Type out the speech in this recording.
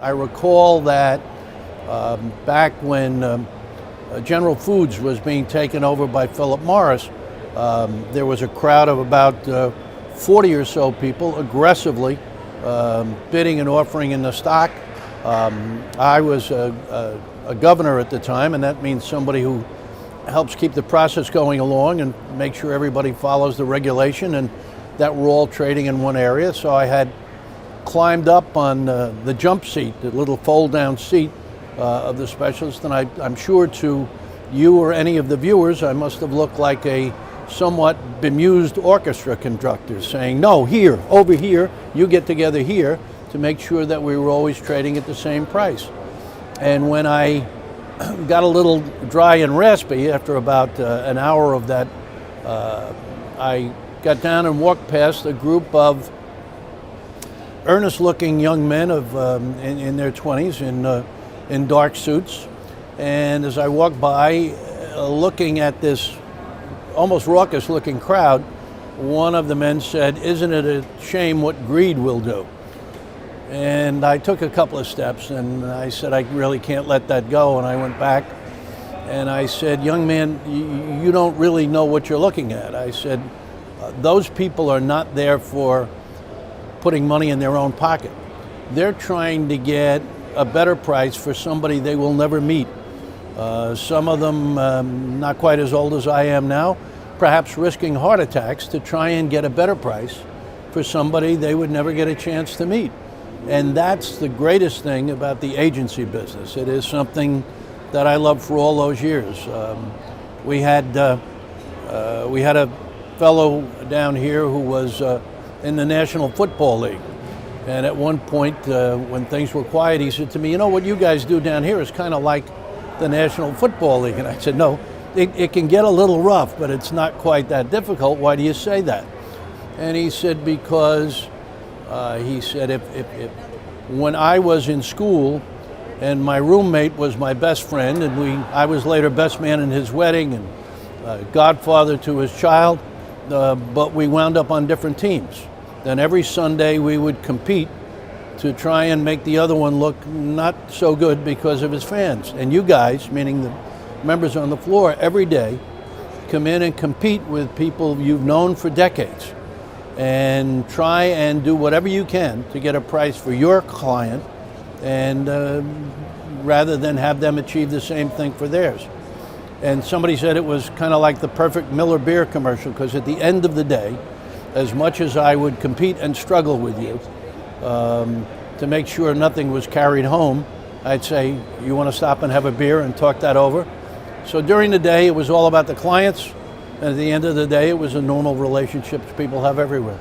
I recall that back when General Foods was being taken over by Philip Morris, there was a crowd of about 40 or so people aggressively bidding and offering in the stock. I was a governor at the time, and that means somebody who helps keep the process going along and make sure everybody follows the regulation and that we're all trading in one area. So I had climbed up on the jump seat, the little fold-down seat of the specialist, and I'm sure to you or any of the viewers, I must have looked like a somewhat bemused orchestra conductor saying, no, here, over here, you get together here, to make sure that we were always trading at the same price. And when I got a little dry and raspy after about an hour of that, I got down and walked past a group of earnest-looking young men in their 20s in dark suits. And as I walked by, looking at this almost raucous-looking crowd, one of the men said, "Isn't it a shame what greed will do?" And I took a couple of steps and I said, I really can't let that go. And I went back and I said, young man, you don't really know what you're looking at. I said, those people are not there for putting money in their own pocket. They're trying to get a better price for somebody they will never meet. Some of them not quite as old as I am now, perhaps risking heart attacks to try and get a better price for somebody they would never get a chance to meet. And that's the greatest thing about the agency business. It is something that I loved for all those years. We had a fellow down here who was in the National Football League. And at one point, when things were quiet, he said to me, you know, what you guys do down here is kind of like the National Football League. And I said, no, it can get a little rough, but it's not quite that difficult. Why do you say that? And he said, because he said, if when I was in school and my roommate was my best friend, and I was later best man in his wedding and godfather to his child, but we wound up on different teams. Then every Sunday we would compete to try and make the other one look not so good because of his fans. And you guys, meaning the members on the floor, every day come in and compete with people you've known for decades and try and do whatever you can to get a price for your client, and rather than have them achieve the same thing for theirs. And somebody said it was kind of like the perfect Miller beer commercial, because at the end of the day, as much as I would compete and struggle with you to make sure nothing was carried home, I'd say, you want to stop and have a beer and talk that over? So during the day, it was all about the clients. And at the end of the day, it was a normal relationship people have everywhere.